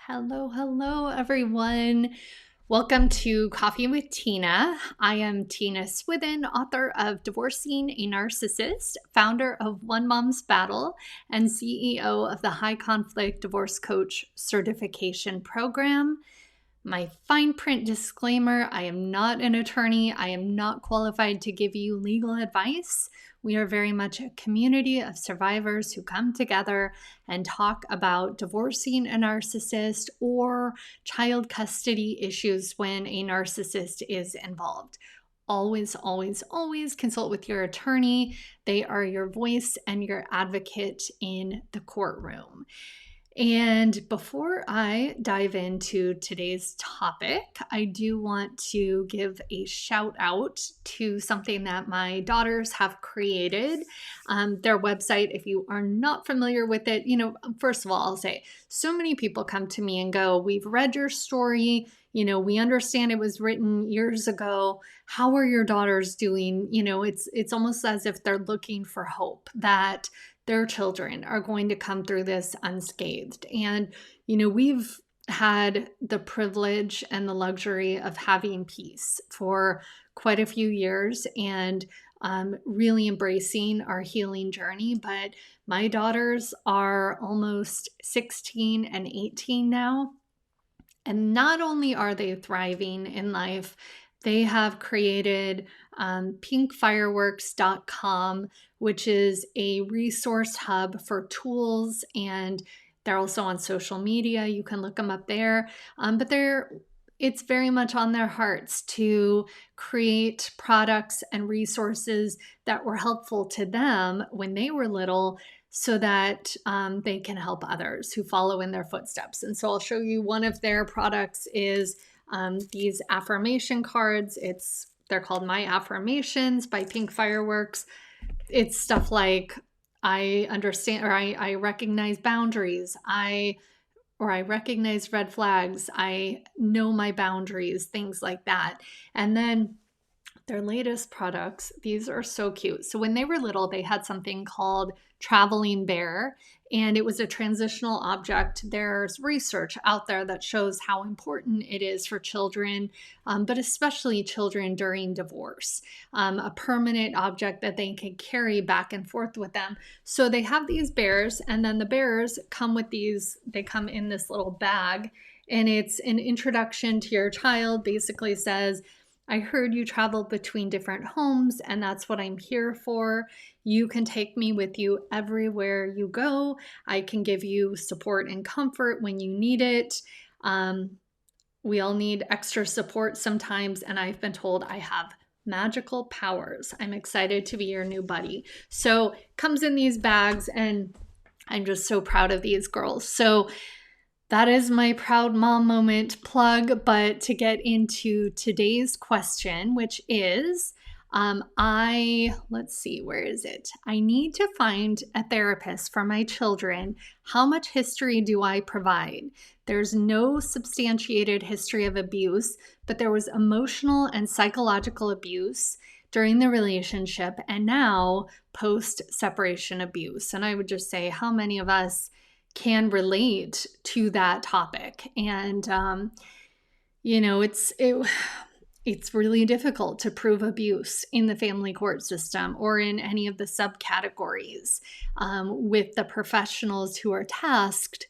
Hello, everyone. Welcome to Coffee with Tina. I am Tina Swithin, author of Divorcing a Narcissist, founder of One Mom's Battle, and CEO of the High Conflict Divorce Coach Certification Program. My fine print disclaimer, I am not an attorney. I am not qualified to give you legal advice. We are very much a community of survivors who come together and talk about divorcing a narcissist or child custody issues when a narcissist is involved. Always consult with your attorney. They are your voice and your advocate in the courtroom. And before I dive into today's topic, I do want to give a shout out to something that my daughters have created. Their website, if you are not familiar with it, first of all, I'll say so many people come to me and go, "We've read your story. We understand it was written years ago. How are your daughters doing?" It's almost as if they're looking for hope that their children are going to come through this unscathed. And, we've had the privilege and the luxury of having peace for quite a few years and really embracing our healing journey. But my daughters are almost 16 and 18 now. And not only are they thriving in life, they have created pinkfireworks.com, which is a resource hub for tools, and they're also on social media. You can look them up there. But it's very much on their hearts to create products and resources that were helpful to them when they were little, so that they can help others who follow in their footsteps. And so I'll show you one of their products is these affirmation cards. They're called My Affirmations by Pink Fireworks. It's stuff like, I understand, or I recognize boundaries. I recognize red flags. I know my boundaries, things like that. And then their latest products, these are so cute. So when they were little, they had something called Traveling Bear, and it was a transitional object. There's research out there that shows how important it is for children, but especially children during divorce, a permanent object that they can carry back and forth with them. So they have these bears, and then the bears come with they come in this little bag, and it's an introduction to your child. Basically says, "I heard you travel between different homes, and that's what I'm here for. You can take me with you everywhere you go. I can give you support and comfort when you need it. We all need extra support sometimes, and I've been told I have magical powers. I'm excited to be your new buddy." So it comes in these bags, and I'm just so proud of these girls. So that is my proud mom moment plug. But to get into today's question, which is, let's see, where is it? I need to find a therapist for my children. How much history do I provide? There's no substantiated history of abuse, but there was emotional and psychological abuse during the relationship, and now post-separation abuse. And I would just say, how many of us can relate to that topic? And it's really difficult to prove abuse in the family court system or in any of the subcategories with the professionals who are tasked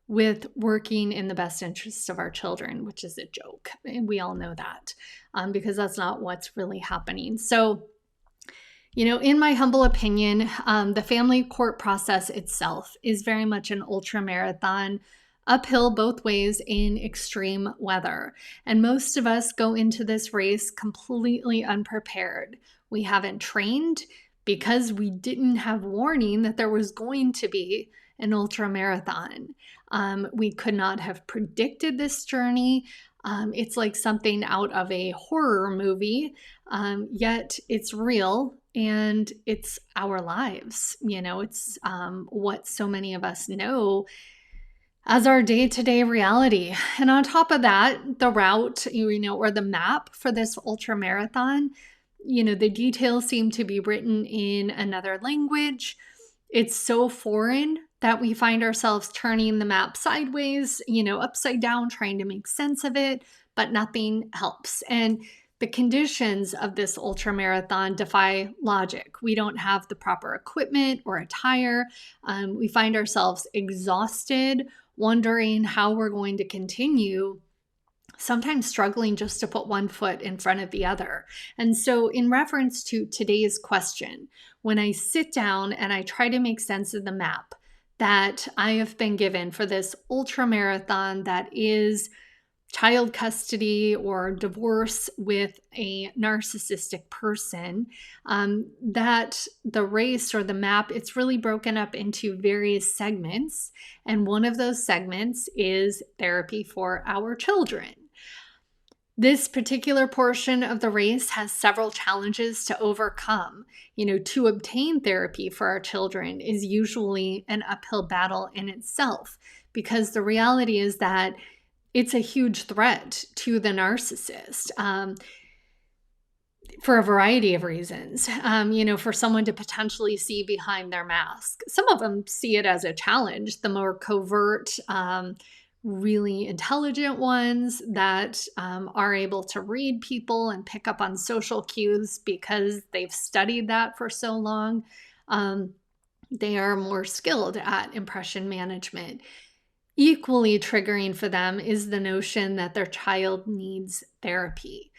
with working in the best interests of our children, which is a joke. And we all know that because that's not what's really happening. So in my humble opinion, the family court process itself is very much an ultra marathon, uphill both ways in extreme weather. And most of us go into this race completely unprepared. We haven't trained because we didn't have warning that there was going to be an ultra marathon. We could not have predicted this journey. It's like something out of a horror movie, yet it's real. And it's our lives, it's what so many of us know as our day-to-day reality. And on top of that, the route, or the map for this ultra marathon, the details seem to be written in another language. It's so foreign that we find ourselves turning the map sideways, upside down, trying to make sense of it, but nothing helps. And the conditions of this ultra marathon defy logic. We don't have the proper equipment or attire. We find ourselves exhausted, wondering how we're going to continue, sometimes struggling just to put one foot in front of the other. And so, in reference to today's question, when I sit down and I try to make sense of the map that I have been given for this ultra marathon that is child custody or divorce with a narcissistic person, that the race or the map, it's really broken up into various segments. And one of those segments is therapy for our children. This particular portion of the race has several challenges to overcome. To obtain therapy for our children is usually an uphill battle in itself, because the reality is that it's a huge threat to the narcissist, for a variety of reasons. For someone to potentially see behind their mask. Some of them see it as a challenge. The more covert, really intelligent ones that are able to read people and pick up on social cues because they've studied that for so long, they are more skilled at impression management. Equally triggering for them is the notion that their child needs therapy.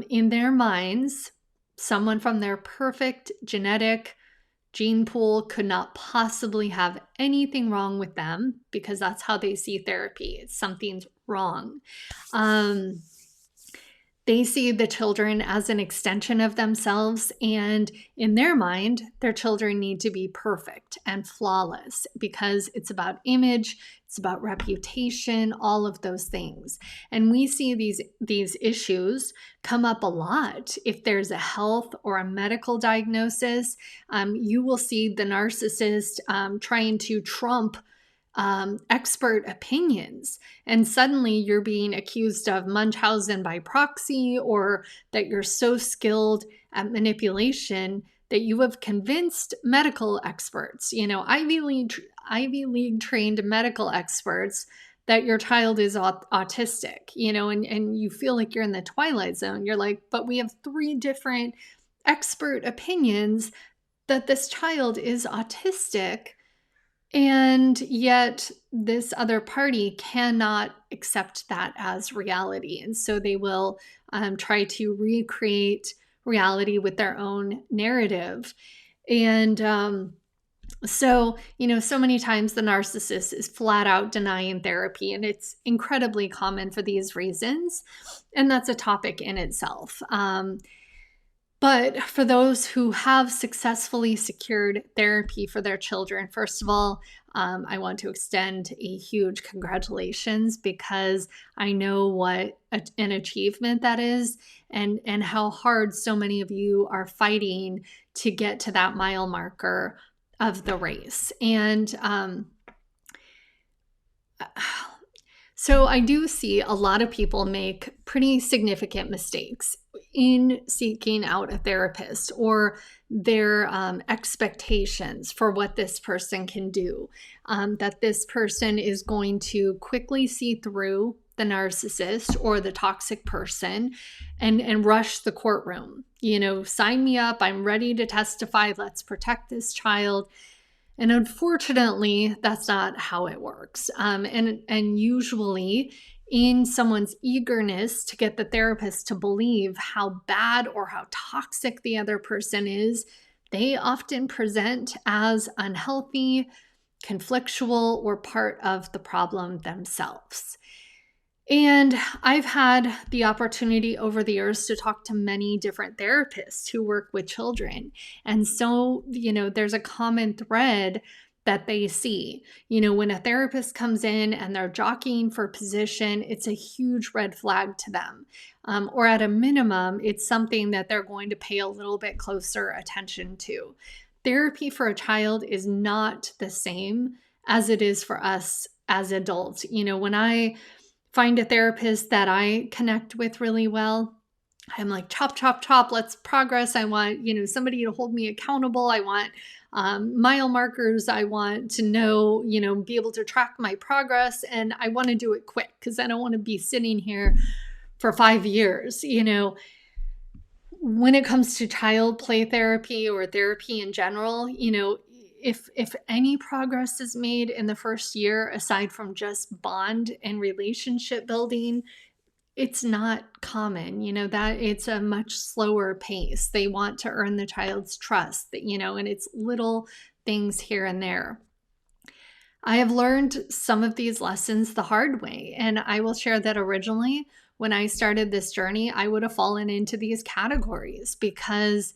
In their minds, someone from their perfect genetic gene pool could not possibly have anything wrong with them, because that's how they see therapy. Something's wrong. They see the children as an extension of themselves, and in their mind, their children need to be perfect and flawless because it's about image, it's about reputation, all of those things. And we see these issues come up a lot. If there's a health or a medical diagnosis, you will see the narcissist trying to trump expert opinions, and suddenly you're being accused of Munchausen by proxy, or that you're so skilled at manipulation that you have convinced medical experts, Ivy League trained medical experts, that your child is autistic, and you feel like you're in the twilight zone. You're like, but we have 3 different expert opinions that this child is autistic. And yet this other party cannot accept that as reality. And so they will try to recreate reality with their own narrative. And so many times the narcissist is flat out denying therapy, and it's incredibly common for these reasons. And that's a topic in itself. But for those who have successfully secured therapy for their children, first of all, I want to extend a huge congratulations, because I know what an achievement that is, and how hard so many of you are fighting to get to that mile marker of the race. And so I do see a lot of people make pretty significant mistakes in seeking out a therapist, or their expectations for what this person can do, that this person is going to quickly see through the narcissist or the toxic person and rush the courtroom. Sign me up, I'm ready to testify, let's protect this child. And unfortunately, that's not how it works. And usually, in someone's eagerness to get the therapist to believe how bad or how toxic the other person is, they often present as unhealthy, conflictual, or part of the problem themselves. And I've had the opportunity over the years to talk to many different therapists who work with children. And so, there's a common thread that they see. When a therapist comes in and they're jockeying for position, it's a huge red flag to them. Or at a minimum, it's something that they're going to pay a little bit closer attention to. Therapy for a child is not the same as it is for us as adults. When I find a therapist that I connect with really well, I'm like, chop, chop, chop, let's progress. I want, somebody to hold me accountable. I want mile markers. I want to know, be able to track my progress. And I want to do it quick because I don't want to be sitting here for 5 years. When it comes to child play therapy or therapy in general, if any progress is made in the first year, aside from just bond and relationship building, it's not common, that it's a much slower pace. They want to earn the child's trust, and it's little things here and there. I have learned some of these lessons the hard way, and I will share that originally when I started this journey, I would have fallen into these categories because,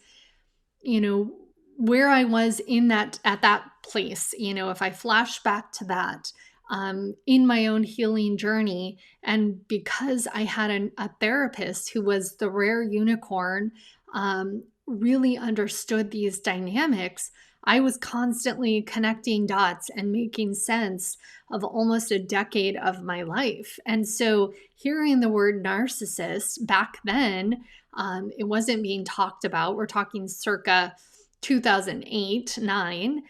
where I was at that place, if I flash back to that, in my own healing journey, and because I had a therapist who was the rare unicorn, really understood these dynamics, I was constantly connecting dots and making sense of almost a decade of my life. And so hearing the word narcissist back then, it wasn't being talked about. We're talking circa 2008, 9.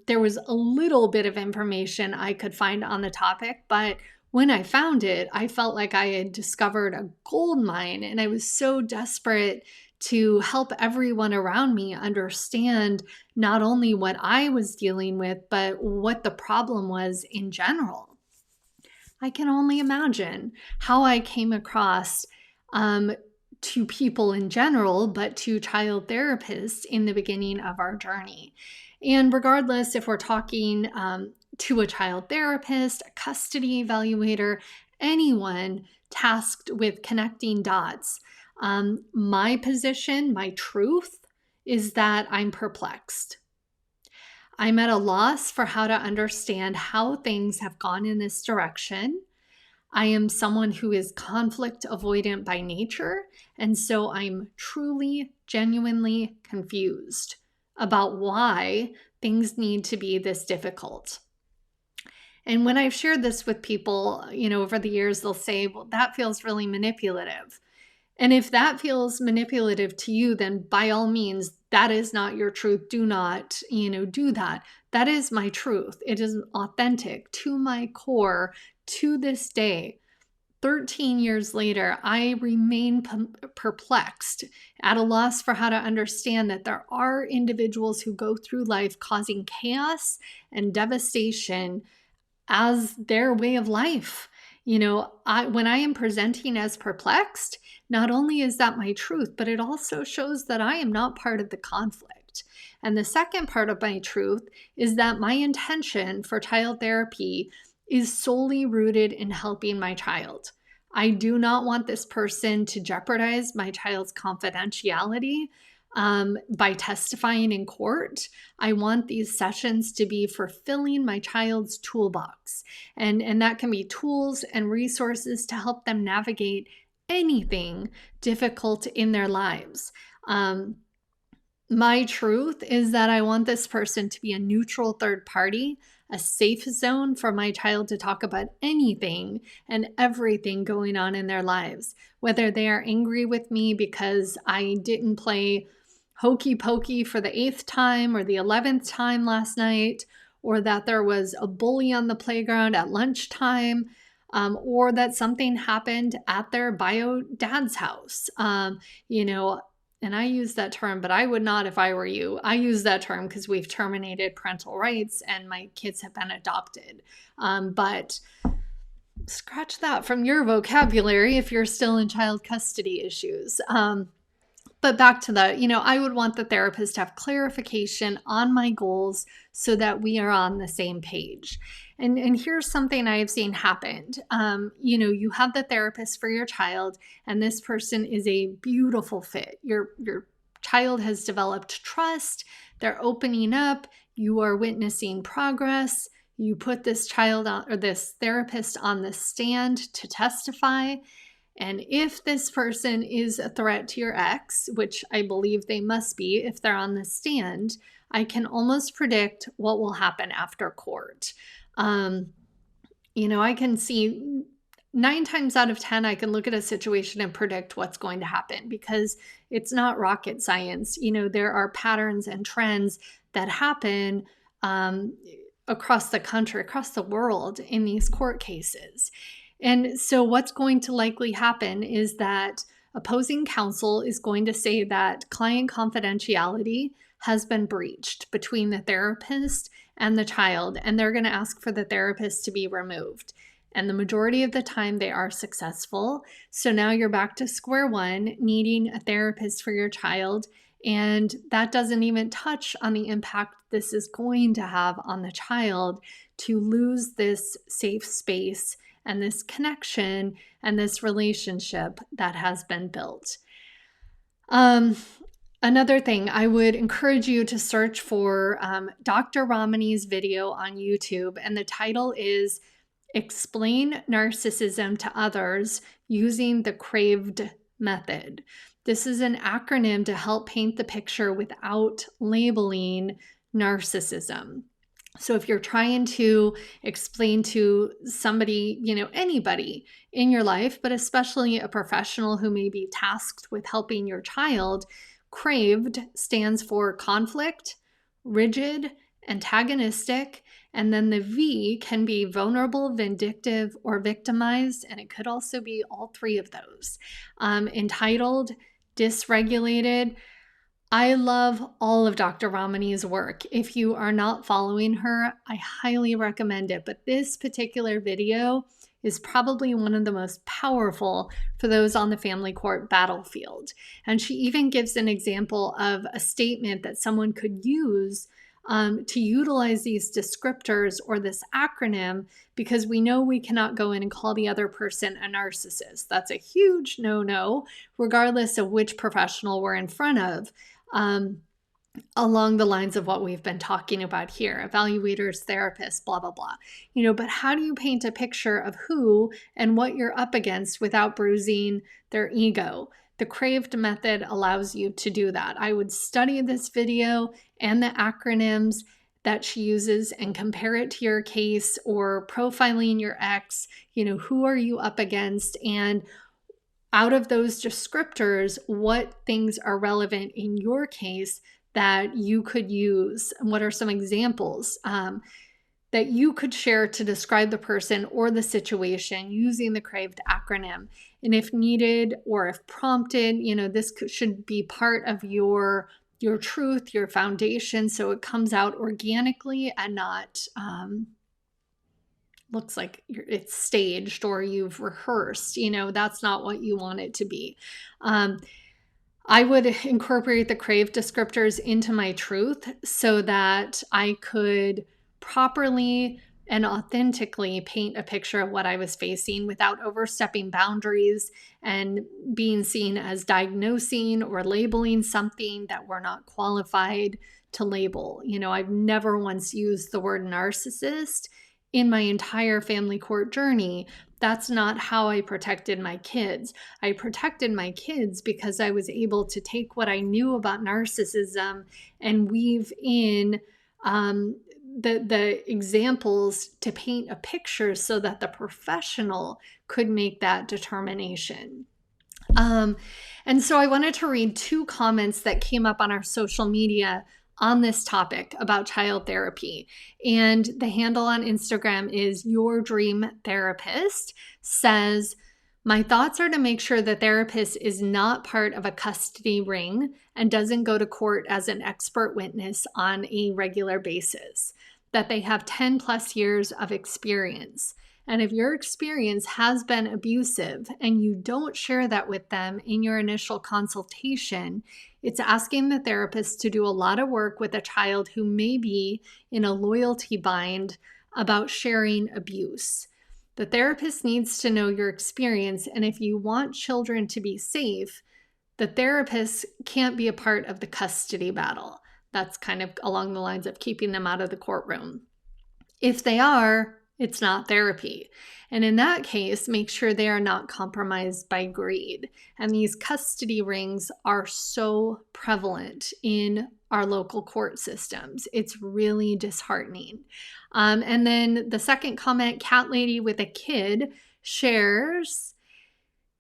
There was a little bit of information I could find on the topic, but when I found it, I felt like I had discovered a gold mine, and I was so desperate to help everyone around me understand not only what I was dealing with, but what the problem was in general. I can only imagine how I came across to people in general, but to child therapists in the beginning of our journey. And regardless if we're talking to a child therapist, a custody evaluator, anyone tasked with connecting dots, my position, my truth is that I'm perplexed. I'm at a loss for how to understand how things have gone in this direction. I am someone who is conflict avoidant by nature, and so I'm truly, genuinely confused about why things need to be this difficult. And when I've shared this with people, over the years, they'll say, well, that feels really manipulative. And if that feels manipulative to you, then by all means, that is not your truth. Do not, do that. That is my truth. It is authentic to my core to this day. 13 years later, I remain perplexed, at a loss for how to understand that there are individuals who go through life causing chaos and devastation as their way of life. When I am presenting as perplexed, not only is that my truth, but it also shows that I am not part of the conflict. And the second part of my truth is that my intention for child therapy is solely rooted in helping my child. I do not want this person to jeopardize my child's confidentiality by testifying in court. I want these sessions to be fulfilling my child's toolbox. And that can be tools and resources to help them navigate anything difficult in their lives. My truth is that I want this person to be a neutral third party, a safe zone for my child to talk about anything and everything going on in their lives, whether they are angry with me because I didn't play hokey pokey for the 8th time or the 11th time last night, or that there was a bully on the playground at lunchtime, or that something happened at their bio dad's house. And I use that term, but I would not if I were you. I use that term because we've terminated parental rights and my kids have been adopted. But scratch that from your vocabulary if you're still in child custody issues. But back to the, I would want the therapist to have clarification on my goals so that we are on the same page. And here's something I have seen happen. You have the therapist for your child, and this person is a beautiful fit. Your child has developed trust. They're opening up. You are witnessing progress. You put this child on, or this therapist on the stand to testify. And if this person is a threat to your ex, which I believe they must be if they're on the stand, I can almost predict what will happen after court. I can see 9 times out of 10, I can look at a situation and predict what's going to happen because it's not rocket science. There are patterns and trends that happen um, across the country, across the world in these court cases. And so, what's going to likely happen is that opposing counsel is going to say that client confidentiality has been breached between the therapist and the child, and they're going to ask for the therapist to be removed. And the majority of the time, they are successful. So now you're back to square one, needing a therapist for your child. And that doesn't even touch on the impact this is going to have on the child to lose this safe space and this connection and this relationship that has been built. Another thing, I would encourage you to search for Dr. Ramani's video on YouTube, and the title is Explain Narcissism to Others Using the CRAVED Method. This is an acronym to help paint the picture without labeling narcissism. So if you're trying to explain to somebody, anybody in your life, but especially a professional who may be tasked with helping your child, CRAVED stands for conflict, rigid, antagonistic, and then the V can be vulnerable, vindictive, or victimized, and it could also be all three of those. Entitled, dysregulated. I love all of Dr. Ramani's work. If you are not following her, I highly recommend it. But this particular video is probably one of the most powerful for those on the family court battlefield. And she even gives an example of a statement that someone could use to utilize these descriptors or this acronym, because we know we cannot go in and call the other person a narcissist. That's a huge no-no, regardless of which professional we're in front of. Along the lines of what we've been talking about here, evaluators, therapists, blah, blah, blah. But how do you paint a picture of who and what you're up against without bruising their ego? The CRAVED method allows you to do that. I would study this video and the acronyms that she uses and compare it to your case, or profiling your ex. Who are you up against? And out of those descriptors, what things are relevant in your case that you could use? And what are some examples that you could share to describe the person or the situation using the CRAVED acronym? And if needed or if prompted, this should be part of your truth, your foundation, so it comes out organically and not looks like it's staged or you've rehearsed. That's not what you want it to be. I would incorporate the CRAVED descriptors into my truth so that I could properly and authentically paint a picture of what I was facing without overstepping boundaries and being seen as diagnosing or labeling something that we're not qualified to label. I've never once used the word narcissist in my entire family court journey. That's not how I protected my kids. I protected my kids because I was able to take what I knew about narcissism and weave in the examples to paint a picture so that the professional could make that determination. And so I wanted to read 2 comments that came up on our social media on this topic about child therapy. And the handle on Instagram is Your Dream Therapist. Says, my thoughts are to make sure the therapist is not part of a custody ring and doesn't go to court as an expert witness on a regular basis, that they have 10 plus years of experience. And if your experience has been abusive and you don't share that with them in your initial consultation, it's asking the therapist to do a lot of work with a child who may be in a loyalty bind about sharing abuse. The therapist needs to know your experience, and if you want children to be safe, the therapist can't be a part of the custody battle. That's kind of along the lines of keeping them out of the courtroom. If they are, it's not therapy. And in that case, make sure they are not compromised by greed. And these custody rings are so prevalent in our local court systems. It's really disheartening. And then the second comment, cat lady with a kid shares,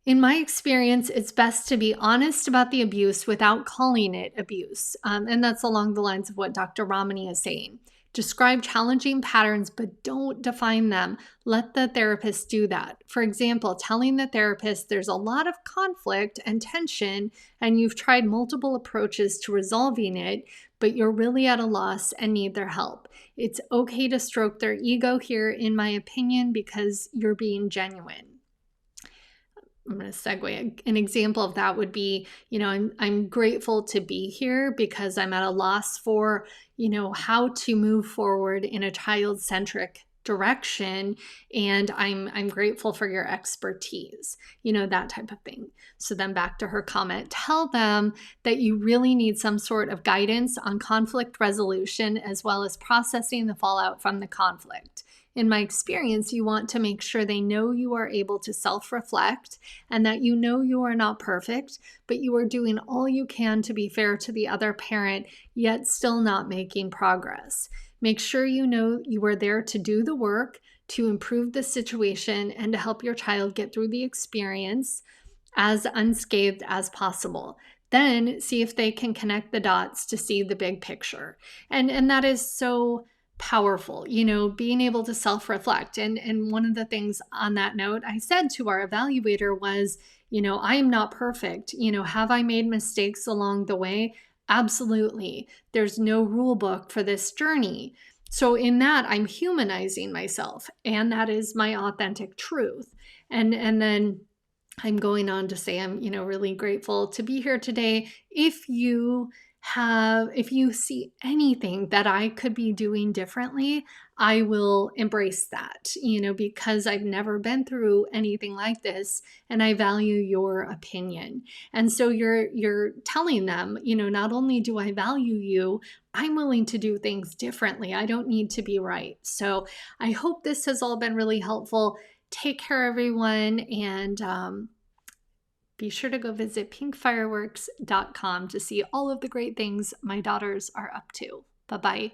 in my experience, it's best to be honest about the abuse without calling it abuse. And that's along the lines of what Dr. Ramani is saying. Describe challenging patterns, but don't define them. Let the therapist do that. For example, telling the therapist there's a lot of conflict and tension, and you've tried multiple approaches to resolving it, but you're really at a loss and need their help. It's okay to stroke their ego here, in my opinion, because you're being genuine. I'm going to segue. An example of that would be, I'm grateful to be here because I'm at a loss for, how to move forward in a child-centric direction. And I'm grateful for your expertise, that type of thing. So then back to her comment, tell them that you really need some sort of guidance on conflict resolution as well as processing the fallout from the conflict. In my experience, you want to make sure they know you are able to self-reflect and that you are not perfect, but you are doing all you can to be fair to the other parent, yet still not making progress. Make sure you know you are there to do the work, to improve the situation, and to help your child get through the experience as unscathed as possible. Then see if they can connect the dots to see the big picture. And that is so powerful, being able to self-reflect. And one of the things on that note I said to our evaluator was, I am not perfect. Have I made mistakes along the way? Absolutely. There's no rule book for this journey. So in that, I'm humanizing myself, and that is my authentic truth. And then I'm going on to say I'm, really grateful to be here today. If you see anything that I could be doing differently, I will embrace that, because I've never been through anything like this and I value your opinion. And so you're telling them, not only do I value you, I'm willing to do things differently. I don't need to be right. So I hope this has all been really helpful. Take care, everyone. And, be sure to go visit pinkfireworks.com to see all of the great things my daughters are up to. Bye-bye.